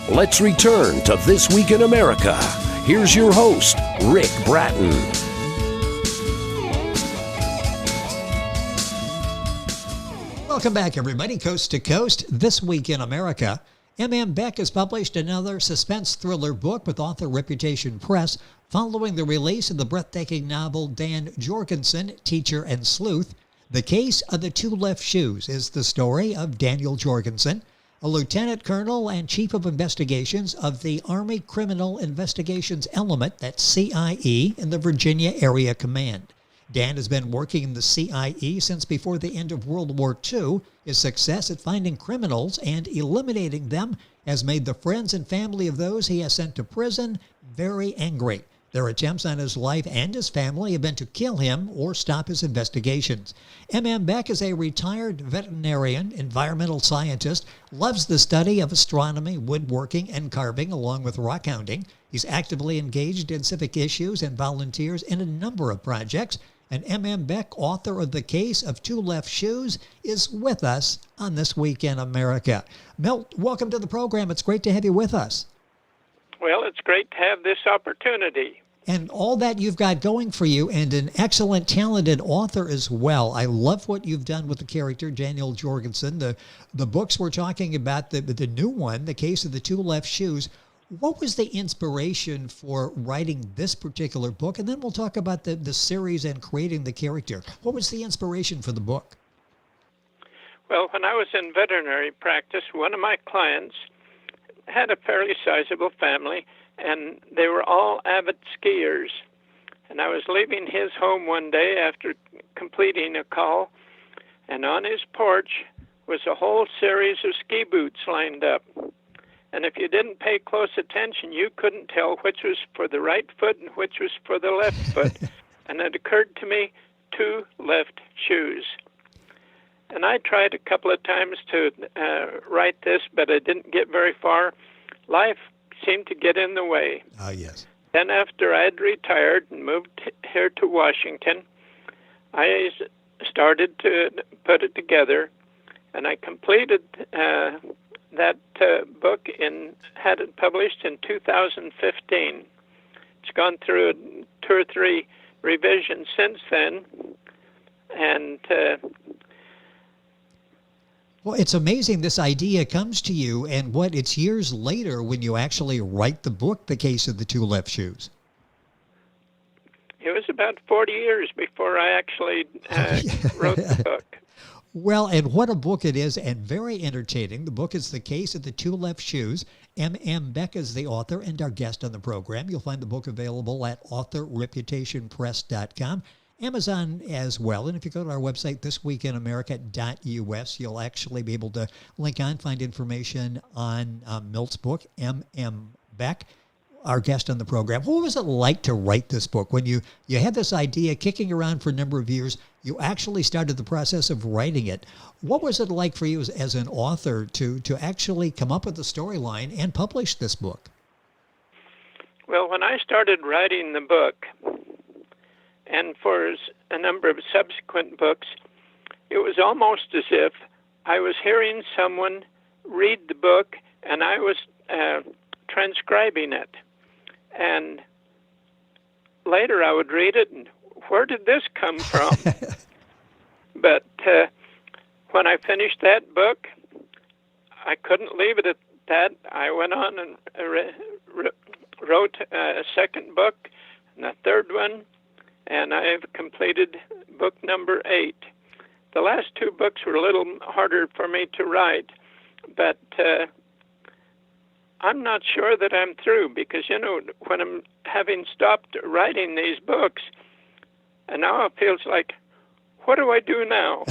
Let's return to This Week in America. Here's your host, Rick Bratton. Welcome back, everybody, coast to coast. This Week in America. M Beck has published another suspense thriller book with author Reputation Press following the release of the breathtaking novel Dan Jorgensen, Teacher and Sleuth. The Case of the Two Left Shoes is the story of Daniel Jorgensen, a lieutenant colonel and chief of investigations of the Army Criminal Investigations Element, that's CIE, in the Virginia Area Command. Dan has been working in the CIE since before the end of World War II. His success at finding criminals and eliminating them has made the friends and family of those he has sent to prison very angry. Their attempts on his life and his family have been to kill him or stop his investigations. M Beck is a retired veterinarian, environmental scientist, loves the study of astronomy, woodworking, and carving, along with rock hounding. He's actively engaged in civic issues and volunteers in a number of projects. And M Beck, author of The Case of Two Left Shoes, is with us on This Week in America. Milt, welcome to the program. It's great to have you with us. Well, it's great to have this opportunity. And all that you've got going for you, and an excellent, talented author as well. I love what you've done with the character, Daniel Jorgensen. The books we're talking about, the new one, The Case of the Two Left Shoes. What was the inspiration for writing this particular book? And then we'll talk about the series and creating the character. What was the inspiration for the book? Well, when I was in veterinary practice, one of my clients had a fairly sizable family, and they were all avid skiers. And I was leaving his home one day after completing a call, and on his porch was a whole series of ski boots lined up. And if you didn't pay close attention, you couldn't tell which was for the right foot and which was for the left foot. And it occurred to me, two left shoes. And I tried a couple of times to write this, but I didn't get very far. Life seemed to get in the way. Ah, yes. Then after I'd retired and moved here to Washington, I started to put it together, and I completed that book had it published in 2015. It's gone through 2 or 3 revisions since then, and well, it's amazing this idea comes to you, and it's years later when you actually write the book, The Case of the Two Left Shoes. It was about 40 years before I actually wrote the book. Well, and what a book it is, and very entertaining. The book is The Case of the Two Left Shoes. M Beck is the author and our guest on the program. You'll find the book available at authorreputationpress.com, Amazon as well. And if you go to our website, thisweekinamerica.us, you'll actually be able to link on, find information on Milt's book, M Beck, our guest on the program. What was it like to write this book? When you had this idea kicking around for a number of years, you actually started the process of writing it. What was it like for you as an author to actually come up with the storyline and publish this book? Well, when I started writing the book, and for a number of subsequent books, it was almost as if I was hearing someone read the book and I was transcribing it. And later I would read it, and where did this come from? But when I finished that book, I couldn't leave it at that. I went on and wrote a second book and a third one, and I've completed book number 8. The last 2 books were a little harder for me to write, but I'm not sure that I'm through, because, when I'm having stopped writing these books, and now it feels like, what do I do now?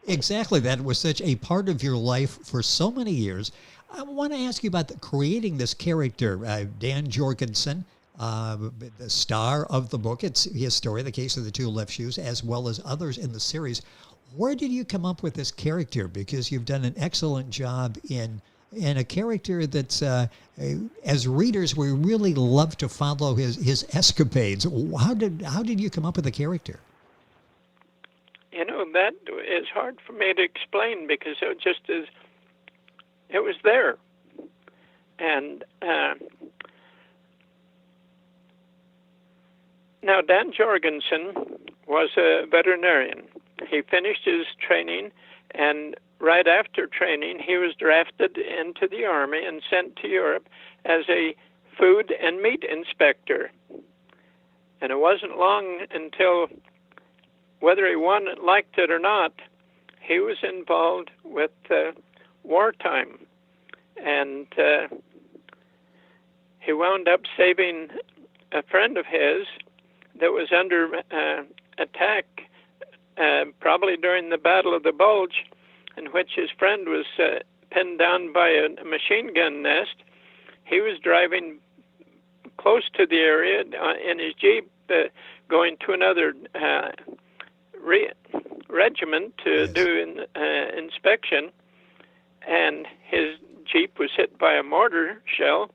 Exactly. That was such a part of your life for so many years. I want to ask you about creating this character, Dan Jorgensen, the star of the book. It's his story, The Case of the Two Left Shoes, as well as others in the series. Where did you come up with this character? Because you've done an excellent job in a character that's, as readers, we really love to follow his escapades. How did you come up with the character? That is hard for me to explain, because it was there. And now Dan Jorgensen was a veterinarian. He finished his training, and right after training, he was drafted into the Army and sent to Europe as a food and meat inspector. And it wasn't long until, whether he liked it or not, he was involved with wartime. And he wound up saving a friend of his that was under attack, probably during the Battle of the Bulge, in which his friend was pinned down by a machine gun nest. He was driving close to the area in his Jeep, going to another regiment to do an inspection, and his Jeep was hit by a mortar shell,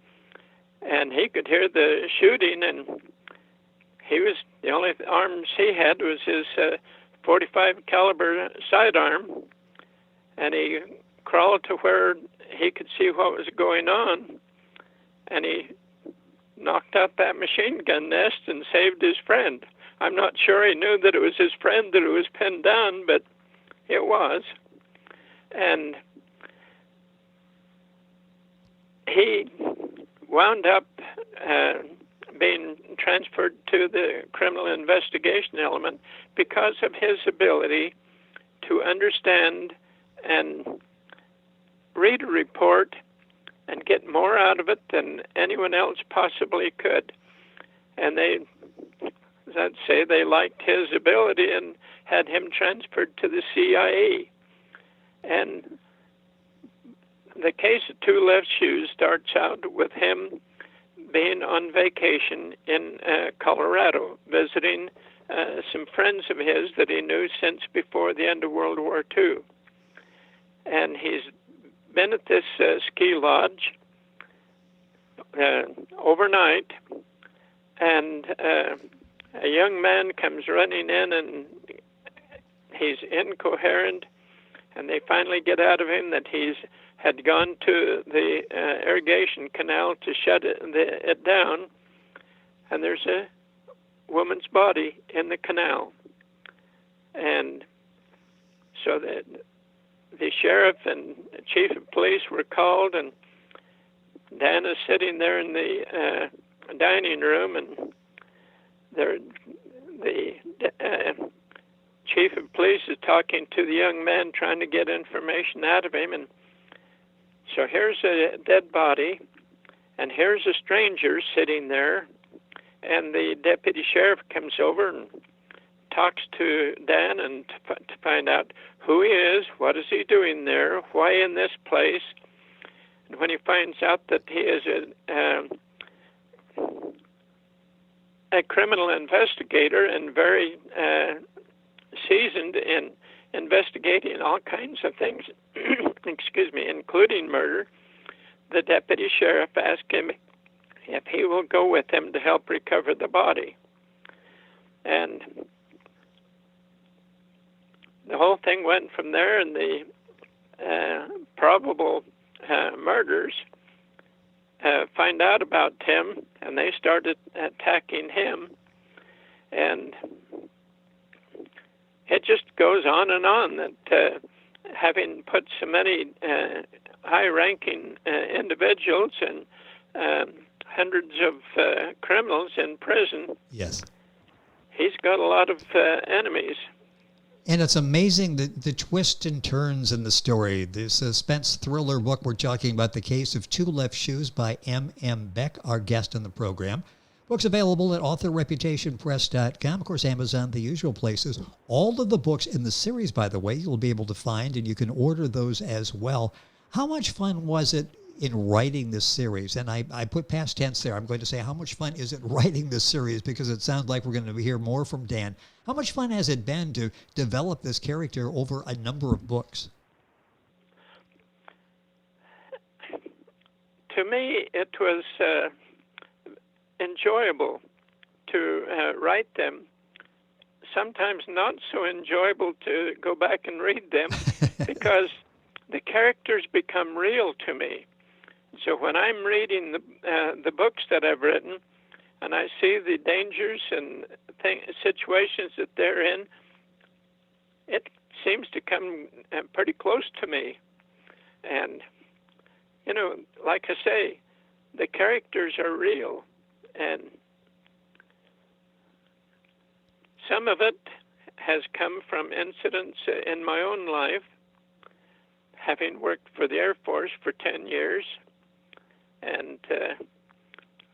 and he could hear the shooting, and the only arms he had was his 45 caliber sidearm, and he crawled to where he could see what was going on, and he knocked out that machine gun nest and saved his friend. I'm not sure he knew that it was his friend that was pinned down, but it was. And he wound up being transferred to the criminal investigation element because of his ability to understand and read a report and get more out of it than anyone else possibly could. And I'd say they liked his ability and had him transferred to the CIA. And the case of Two Left Shoes starts out with him being on vacation in Colorado, visiting some friends of his that he knew since before the end of World War II. And he's been at this ski lodge overnight, and a young man comes running in, and he's incoherent, and they finally get out of him that he's had gone to the irrigation canal to shut it down, and there's a woman's body in the canal. And so the sheriff and the chief of police were called, and Dan is sitting there in the dining room, and the chief of police is talking to the young man, trying to get information out of him. And so here's a dead body, and here's a stranger sitting there, and the deputy sheriff comes over and talks to Dan and to find out who he is, what is he doing there, why in this place. And when he finds out that he is a criminal investigator and very seasoned in investigating all kinds of things, excuse me, including murder, the deputy sheriff asked him if he will go with him to help recover the body. And the whole thing went from there, and the probable murders find out about Tim, and they started attacking him. And it just goes on and on that having put so many high-ranking individuals and hundreds of criminals in prison, yes, he's got a lot of enemies. And it's amazing the twists and turns in the story. The suspense thriller book, we're talking about The Case of Two Left Shoes by M Beck, our guest in the program. Books available at authorreputationpress.com. Of course, Amazon, the usual places. All of the books in the series, by the way, you'll be able to find, and you can order those as well. How much fun was it in writing this series? And I put past tense there. I'm going to say, how much fun is it writing this series? Because it sounds like we're going to hear more from Dan. How much fun has it been to develop this character over a number of books? To me, it was enjoyable to write them. Sometimes not so enjoyable to go back and read them because the characters become real to me. So when I'm reading the books that I've written, and I see the dangers and situations that they're in, it seems to come pretty close to me. And, you know, like I say, the characters are real. And some of it has come from incidents in my own life, having worked for the Air Force for 10 years, and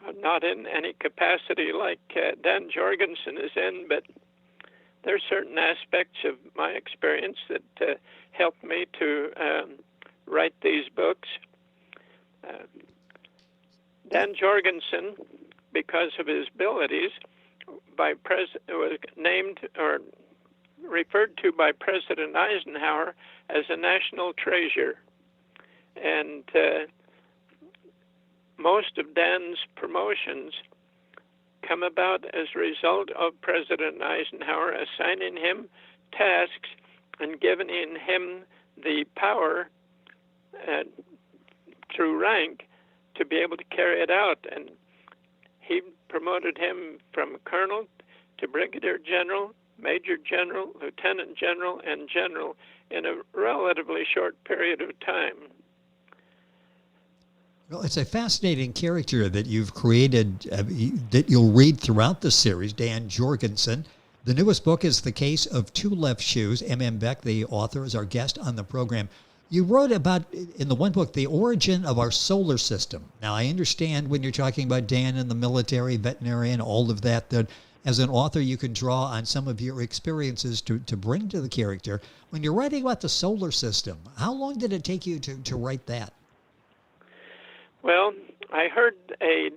I'm not in any capacity like Dan Jorgensen is in, but there are certain aspects of my experience that helped me to write these books. Dan Jorgensen, because of his abilities, was named or referred to by President Eisenhower as a national treasure. And most of Dan's promotions come about as a result of President Eisenhower assigning him tasks and giving him the power through rank to be able to carry it out. And he promoted him from colonel to brigadier general, major general, lieutenant general, and general in a relatively short period of time. Well, it's a fascinating character that you've created that you'll read throughout the series, Dan Jorgensen. The newest book is The Case of Two Left Shoes. M Beck, the author, is our guest on the program. You wrote about, in the one book, the origin of our solar system. Now, I understand when you're talking about Dan in the military, veterinarian, all of that, that as an author you can draw on some of your experiences to bring to the character. When you're writing about the solar system, how long did it take you to write that? Well, I heard a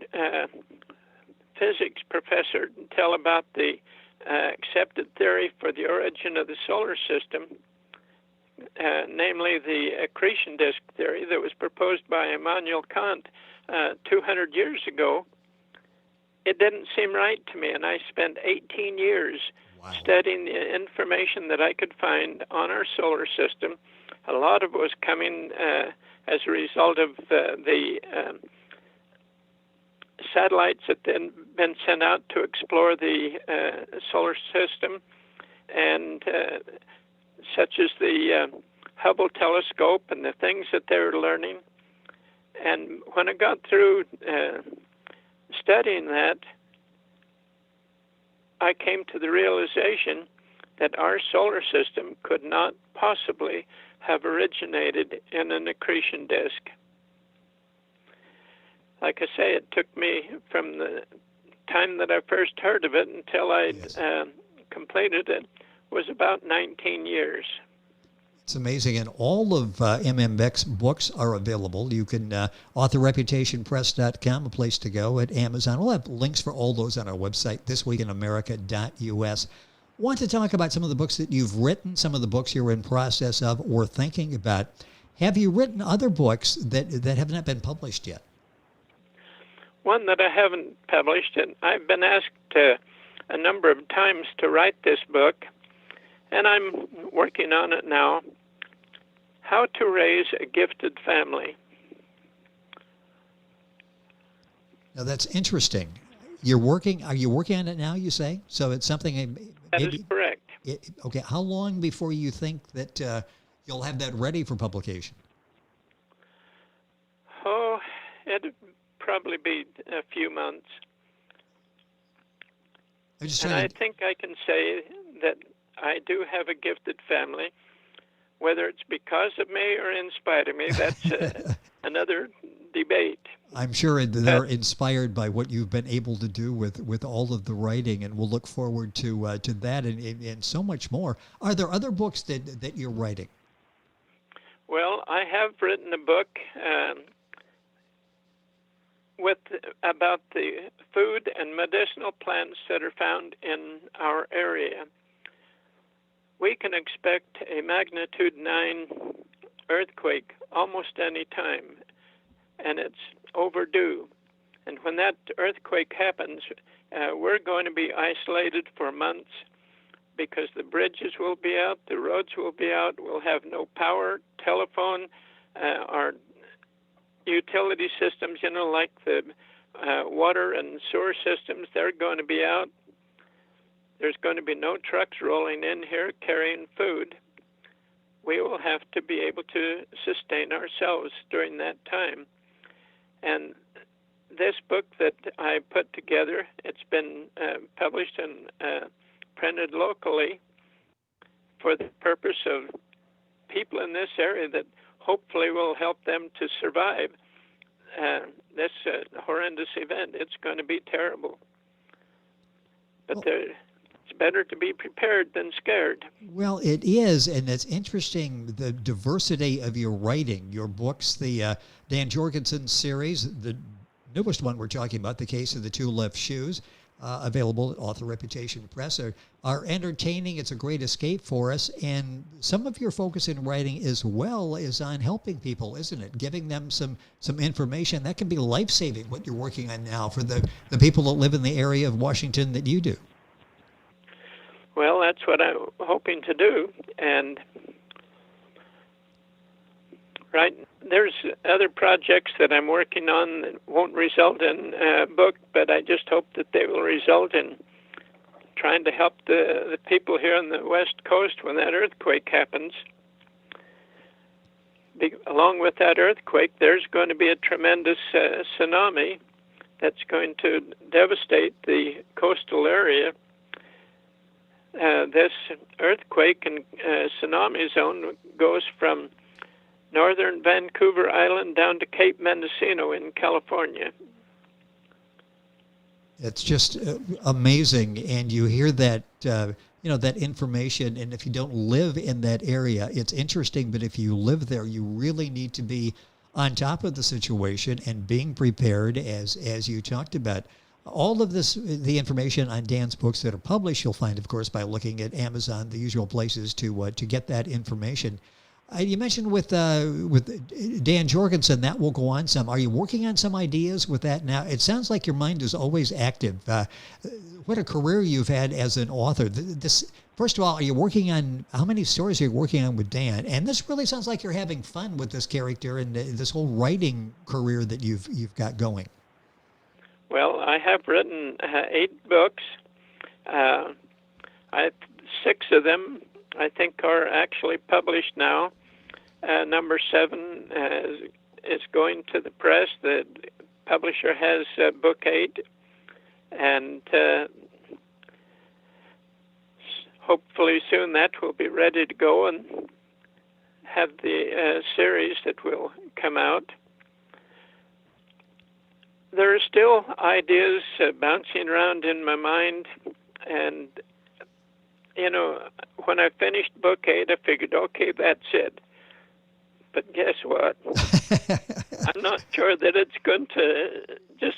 physics professor tell about the accepted theory for the origin of the solar system, namely the accretion disk theory that was proposed by Immanuel Kant 200 years ago. It didn't seem right to me, and I spent 18 years studying the information that I could find on our solar system. A lot of it was coming as a result of the satellites that then been sent out to explore the solar system, and such as the Hubble telescope and the things that they were learning. And when I got through studying that, I came to the realization that our solar system could not possibly have originated in an accretion disk. Like I say, it took me from the time that I first heard of it until I'd completed it was about 19 years. It's amazing, and all of M Beck's books are available. You can authorreputationpress.com, a place to go, at Amazon. We'll have links for all those on our website, thisweekinamerica.us. Want to talk about some of the books that you've written, some of the books you're in process of or thinking about. Have you written other books that have not been published yet? One that I haven't published, and I've been asked a number of times to write this book, and I'm working on it now. How to Raise a Gifted Family. Now that's interesting. Are you working on it now, you say? So it's something... That is correct. Okay, how long before you think that you'll have that ready for publication? Oh, it'd probably be a few months. I think I can say that I do have a gifted family. Whether it's because of me or in spite of me, that's another debate. I'm sure they're inspired by what you've been able to do with all of the writing, and we'll look forward to that and so much more. Are there other books that you're writing? Well, I have written a book about the food and medicinal plants that are found in our area. We can expect a magnitude 9 earthquake almost any time, and it's overdue. And when that earthquake happens, we're going to be isolated for months because the bridges will be out, the roads will be out, we'll have no power, telephone, our utility systems, like the water and sewer systems, they're going to be out. There's going to be no trucks rolling in here carrying food. We will have to be able to sustain ourselves during that time. And this book that I put together, it's been published and printed locally for the purpose of people in this area that hopefully will help them to survive this horrendous event. It's going to be terrible. But it's better to be prepared than scared. Well, it is, and it's interesting, the diversity of your writing, your books, the Dan Jorgensen series, the newest one we're talking about, The Case of the Two Left Shoes, available at Author Reputation Press, are entertaining. It's a great escape for us. And some of your focus in writing as well is on helping people, isn't it? Giving them some information. That can be life-saving, what you're working on now for the people that live in the area of Washington that you do. Well, that's what I'm hoping to do. And there's other projects that I'm working on that won't result in a book, but I just hope that they will result in trying to help the people here on the West Coast when that earthquake happens. Along with that earthquake, there's going to be a tremendous tsunami that's going to devastate the coastal area. This earthquake and tsunami zone goes from northern Vancouver Island down to Cape Mendocino in California. It's just amazing, and you hear that that information, and if you don't live in that area, it's interesting, but if you live there, you really need to be on top of the situation and being prepared, as you talked about. All of this, the information on Dan's books that are published, you'll find, of course, by looking at Amazon, the usual places to get that information. You mentioned with Dan Jorgensen, that will go on some. Are you working on some ideas with that now? It sounds like your mind is always active. What a career you've had as an author. First of all, are you working on, how many stories are you working on with Dan? And this really sounds like you're having fun with this character and this whole writing career that you've got going. Well, I have written 8 books. 6 of them, I think, are actually published now. Number 7 is going to the press. The publisher has book 8, and hopefully soon that will be ready to go and have the series that will come out. There are still ideas bouncing around in my mind, and when I finished book 8, I figured, okay, that's it. But guess what? I'm not sure that it's going to just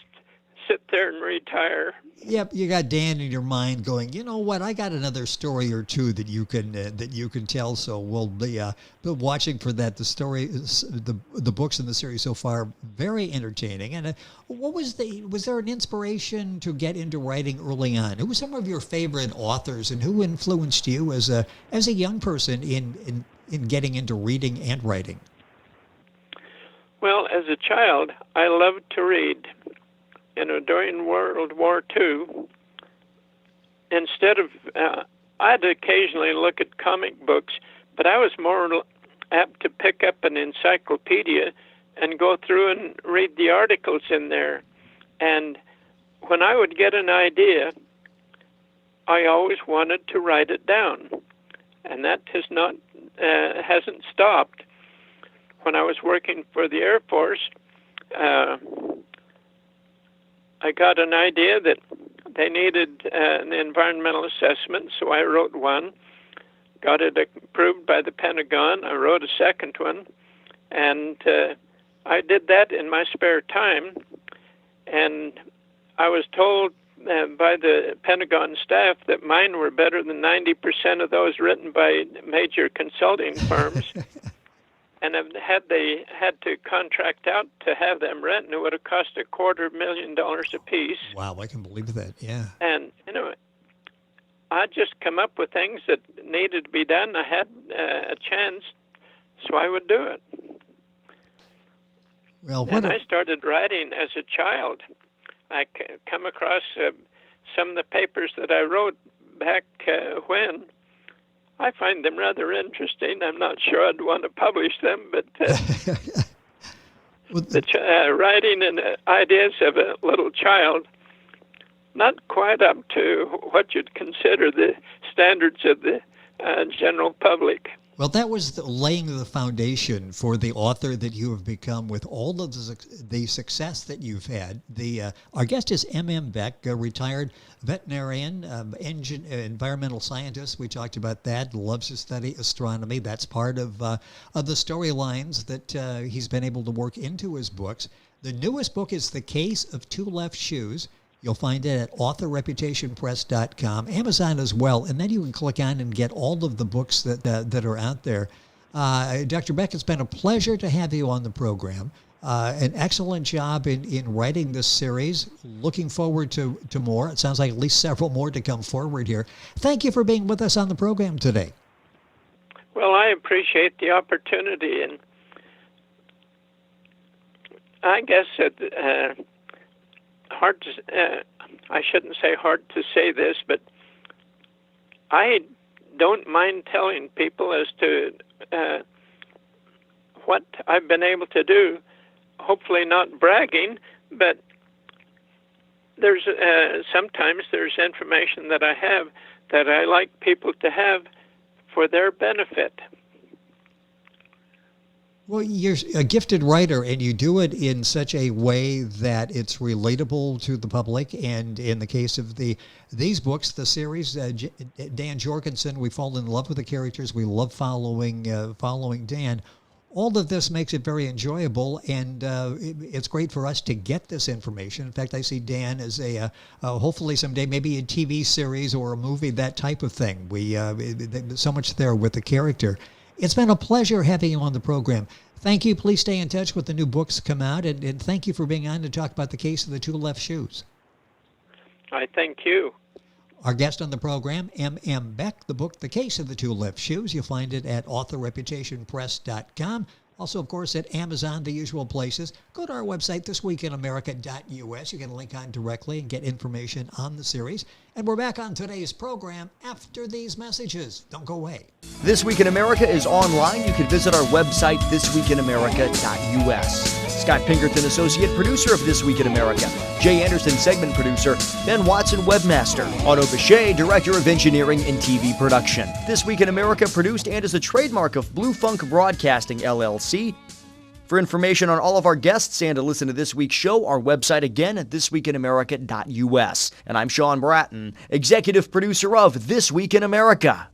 sit there and retire. Yep, you got Dan in your mind going, you know what? I got another story or two that you can tell. So we'll be watching for that. The story, the books in the series so far, very entertaining. And was there an inspiration to get into writing early on? Who were some of your favorite authors, and who influenced you as a young person in getting into reading and writing? Well, as a child, I loved to read. During World War II, instead of, I'd occasionally look at comic books, but I was more apt to pick up an encyclopedia and go through and read the articles in there. And when I would get an idea, I always wanted to write it down. And that hasn't stopped. When I was working for the Air Force, I got an idea that they needed an environmental assessment, so I wrote one, got it approved by the Pentagon. I wrote a second one, and I did that in my spare time. And I was told by the Pentagon staff that mine were better than 90% of those written by major consulting firms. And had they had to contract out to have them written, it would have cost $250,000 apiece. Wow, I can believe that, yeah. And, I just come up with things that needed to be done. I had a chance, so I would do it. Well, and I started writing as a child. I come across some of the papers that I wrote back when. I find them rather interesting. I'm not sure I'd want to publish them, but writing and ideas of a little child, not quite up to what you'd consider the standards of the general public. Well, that was laying the foundation for the author that you have become with all of the success that you've had. Our guest is M Beck, a retired veterinarian, environmental scientist. We talked about that. Loves to study astronomy. That's part of the storylines that he's been able to work into his books. The newest book is The Case of Two Left Shoes. You'll find it at authorreputationpress.com, Amazon as well, and then you can click on and get all of the books that are out there. Dr. Beck, it's been a pleasure to have you on the program. An excellent job in writing this series. Looking forward to more. It sounds like at least several more to come forward here. Thank you for being with us on the program today. Well, I appreciate the opportunity, and I guess it hard to I shouldn't say hard to say this, but I don't mind telling people as to what I've been able to do. Hopefully not bragging, but there's sometimes there's information that I have that I like people to have for their benefit. Well, you're a gifted writer, and you do it in such a way that it's relatable to the public. And in the case of these books, the series, Dan Jorgensen, we fall in love with the characters. We love following Dan. All of this makes it very enjoyable, and it's great for us to get this information. In fact, I see Dan as hopefully someday maybe a TV series or a movie, that type of thing. So much there with the character. It's been a pleasure having you on the program. Thank you. Please stay in touch with the new books come out, and thank you for being on to talk about the Case of the Two Left Shoes. I thank you. Our guest on the program, M Beck, the book, The Case of the Two Left Shoes. You'll find it at authorreputationpress.com. Also, of course, at Amazon, the usual places. Go to our website, thisweekinamerica.us. You can link on directly and get information on the series. And we're back on today's program after these messages. Don't go away. This Week in America is online. You can visit our website, thisweekinamerica.us. Scott Pinkerton, associate producer of This Week in America. Jay Anderson, segment producer. Ben Watson, webmaster. Otto Bechet, director of engineering and TV production. This Week in America produced and is a trademark of Blue Funk Broadcasting, LLC. For information on all of our guests and to listen to this week's show, our website again at thisweekinamerica.us. And I'm Sean Bratton, executive producer of This Week in America.